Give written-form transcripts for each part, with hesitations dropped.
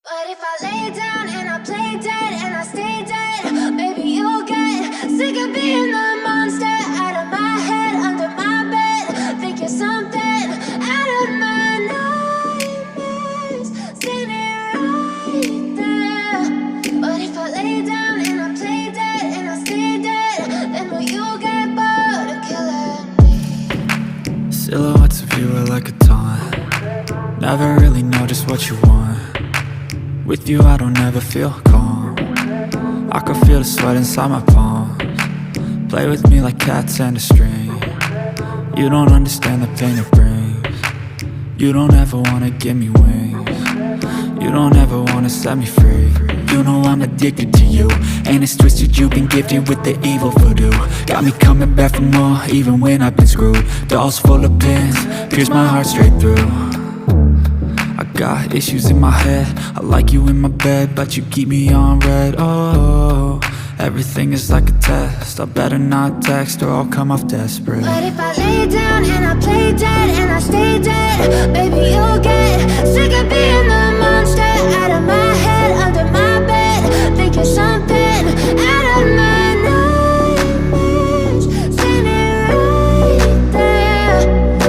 But if I lay down and I play dead and I stay dead, maybe you'll get sick of being the monster out of my head, under my bed. Think you're something out of my nightmares, standing right there. But if I lay down and I play dead and I stay dead, then will you get bored of killing me? Silhouettes of you are like a taunt. Never really know just what you want. With you I don't ever feel calm. I can feel the sweat inside my palms. Play with me like cats and a string. You don't understand the pain it brings. You don't ever wanna give me wings. You don't ever wanna set me free. You know I'm addicted to you, and it's twisted, you've been gifted with the evil voodoo. Got me coming back for more, even when I've been screwed. Dolls full of pins, pierce my heart straight through. I got issues in my head, I like you in my bed, but you keep me on red. Oh, everything is like a test, I better not text or I'll come off desperate. But if I lay down and I play dead and I stay dead, baby you'll get sick of being the monster out of my head, under my bed. Think you're something out of my nightmares, standing right there.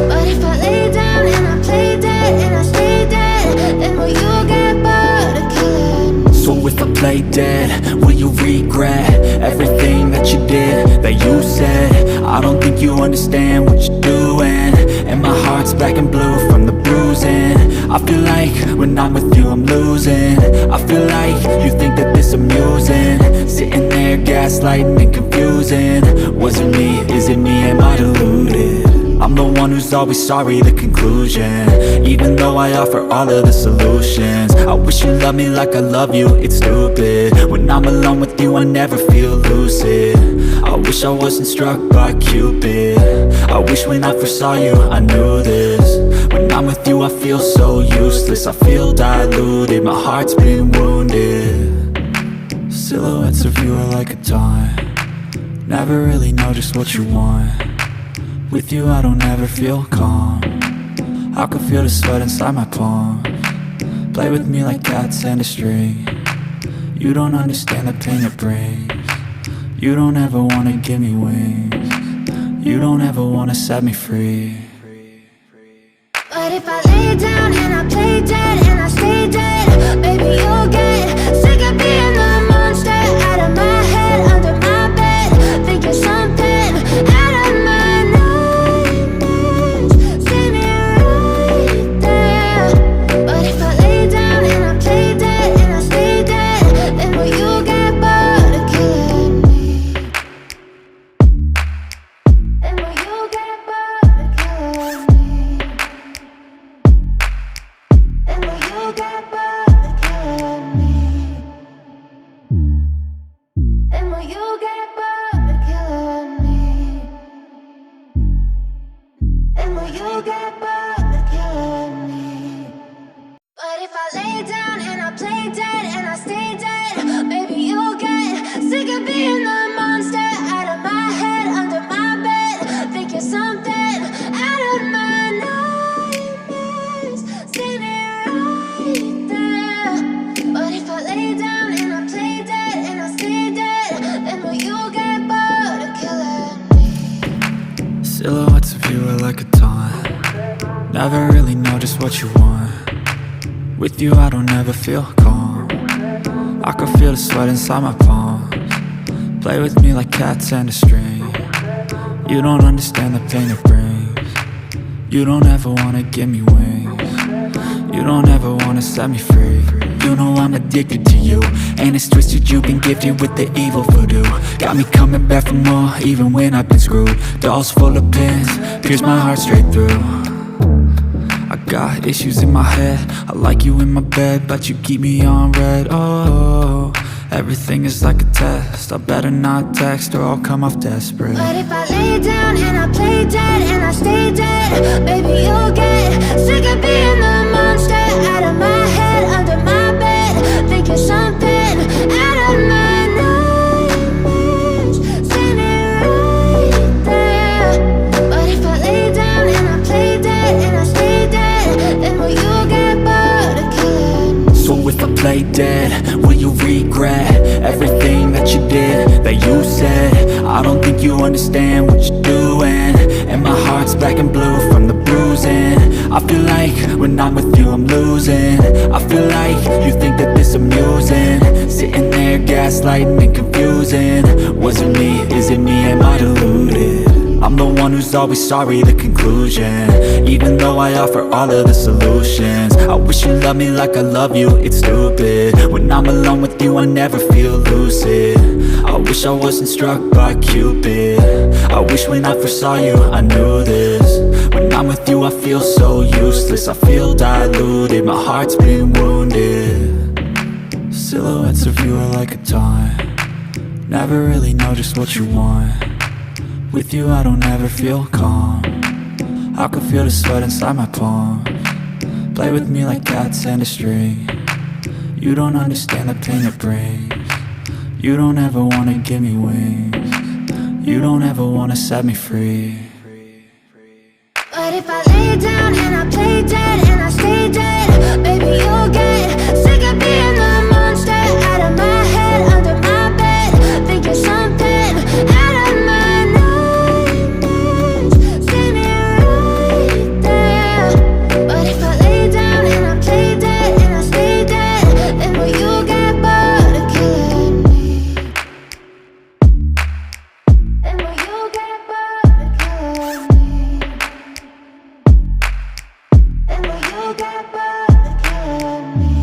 But if I lay down and I play dead and I stay dead, then will you get bored of killing me? So if I play dead, will you regret everything that you did, that you said? I don't think you understand what you're doing, and my heart's black and blue from the bruising. I feel like when I'm with you I'm losing. I feel like you think that this amusing, sitting there gaslighting and confusing. Was it me? Is it me? Am I deluded? I'm the one who's always sorry, the conclusion, even though I offer all of the solutions. I wish you loved me like I love you, it's stupid. When I'm alone with you I never feel lucid. I wish I wasn't struck by Cupid. I wish when I first saw you I knew this. When I'm with you I feel so useless, I feel diluted, my heart's been wounded. Silhouettes of you are like a taunt. Never really know just what you want. With you I don't ever feel calm. I can feel the sweat inside my palms. Play with me like cats and a string. You don't understand the pain it brings. You don't ever wanna give me wings. You don't ever wanna set me free. But if I lay down and I play dead and I stay dead, baby you'll get sick of being the monster out of my head, under my bed. Think you're something out of my nightmares, standing right there. But if I lay down and I play dead and I stay dead, then will you get bored of killing me? Then will you get bored of killing me? And will you get bored of killing me? And will you get bored of killing me? And will you get bored of killing me? But if I lay down and I play dead and I stay dead, baby you'll get sick of being the monster out of my head, under my bed. Think you're something out of my nightmares, standing right there. But if I lay down and I play dead and I stay dead, then will you get bored of killing me? Silhouettes of you are like a taunt. Never really know just what you want. With you I don't ever feel calm. I can feel the sweat inside my palms. Play with me like cats and a string. You don't understand the pain it brings. You don't ever wanna give me wings. You don't ever wanna set me free. You know I'm addicted to you, and it's twisted, you've been gifted with the evil voodoo. Got me coming back for more, even when I've been screwed. Dolls full of pins, pierce my heart straight through. I got issues in my head, I like you in my bed, but you keep me on red. Oh, everything is like a test, I better not text or I'll come off desperate. But if I lay down and I play dead and I stay dead, baby you'll get sick of being the monster out of my head, under my bed. Think you're something out of my nightmares, standing right there. But if I lay down and I play dead and I stay dead, then will you get bored of killing me? So if I play that you said. I don't think you understand what you're doing, and my heart's black and blue from the bruising. I feel like when I'm with you I'm losing. I feel like you think that this amusing, sitting there gaslighting and confusing. Was it me? Is it me? Am I deluded? I'm the one who's always sorry, the conclusion, even though I offer all of the solutions. I wish you loved me like I love you, it's stupid. When I'm alone with you I never feel lucid. I wish I wasn't struck by Cupid. I wish when I first saw you I knew this. When I'm with you I feel so useless, I feel diluted, my heart's been wounded. Silhouettes of you are like a taunt, never really know just what you want. With you I don't ever feel calm, I can feel the sweat inside my palms. Play with me like cats and a string, you don't understand the pain it brings. You don't ever wanna give me wings, you don't ever wanna set me free. But if I lay down and I play dead and I stay dead, baby you'll get sick of being the monster out of my head, under my bed, thinking something out of my nightmares, standing right there. But if I lay down and I play dead and I stay dead, then will you get bored of killing me? Then will you get bored of killing me? And will you get bored of killing me?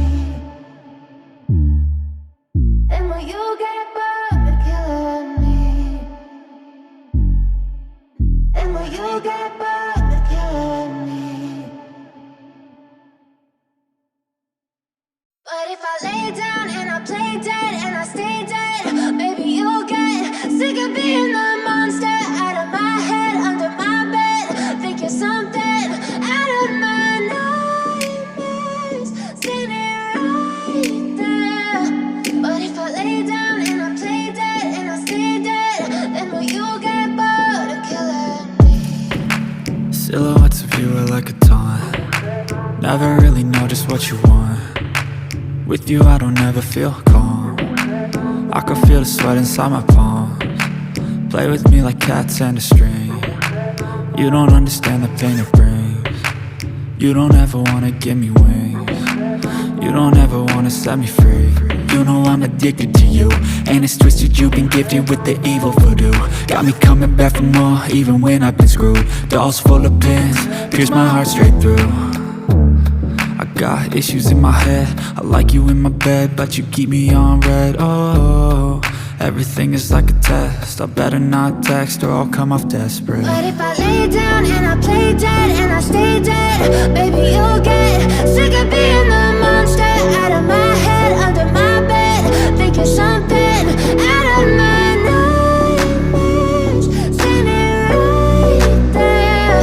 And will you get bored of killing me? And will you get bored of killing me? But if I lay down and I play dead and I stay dead, baby you'll get sick of being the monster out of my head, under my bed, thinking something out of my nightmares, standing right there. But if I lay down and I play dead and I stay dead, then will you get bored of killing me? Silhouettes of you are like a taunt, never really know just what you want. With you I don't ever feel calm, I can feel the sweat inside my palms. Play with me like cats and a string, you don't understand the pain it brings. You don't ever wanna give me wings, you don't ever wanna set me free. You know I'm addicted to you, and it's twisted, you've been gifted with the evil voodoo. Got me coming back for more, even when I've been screwed. Dolls full of pins, pierce my heart straight through. I got issues in my head, I like you in my bed, but you keep me on red. Oh, everything is like a test, I better not text or I'll come off desperate. But if I lay down and I play dead and I stay dead, baby you'll get sick of being the monster out of my head, under my bed, thinking something out of my nightmares, standing right there.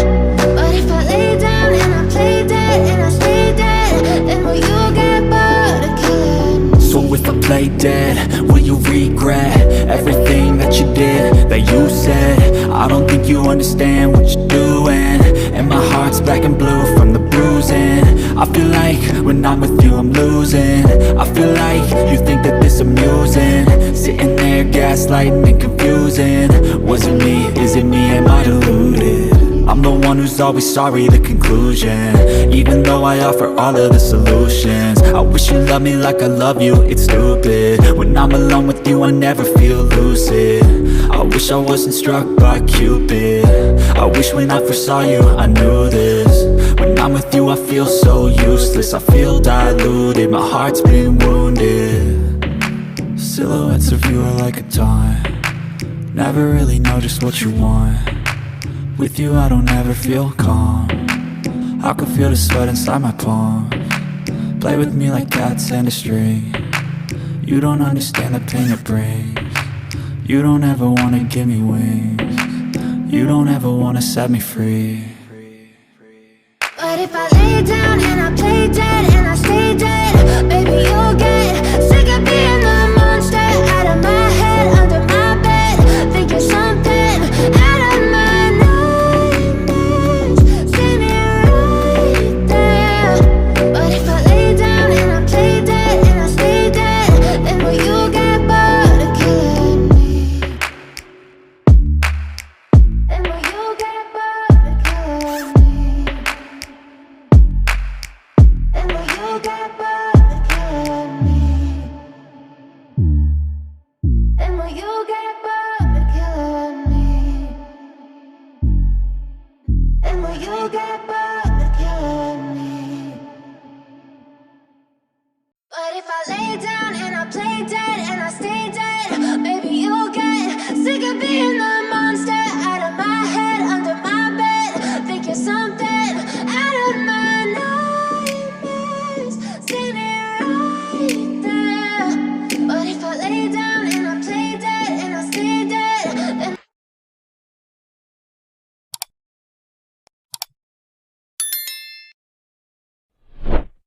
But if I lay down and I play dead and I stay dead, then will you get bored of killing me? So if I play dead, will you regret everything that you did, that you said? I don't think you understand what you're doing, and my heart's black and blue from the bruising. I feel like when I'm with you I'm losing. I feel like you think that this amusing, sitting there gaslighting and confusing. Was it me? Is it me? Am I deluded? I'm the one who's always sorry, the conclusion, even though I offer all of the solutions. I wish you loved me like I love you, it's stupid. When I'm alone with you I never feel lucid. I wish I wasn't struck by Cupid. I wish when I first saw you I knew this. When I'm with you I feel so useless, I feel diluted, my heart's been wounded. Silhouettes of you are like a taunt, never really know just what you want. With you I don't ever feel calm, I can feel the sweat inside my palms. Play with me like cats and a string, you don't understand the pain it brings. You don't ever wanna give me wings, you don't ever wanna set me free. But if I lay down and I play dead and I stay dead, baby you'll get sick of being the monster out of my head, under my bed, thinking something out of my nightmares, standing right there. But if I lay down and I play dead and I stay dead, then will you get bored of killing me? you'll get back.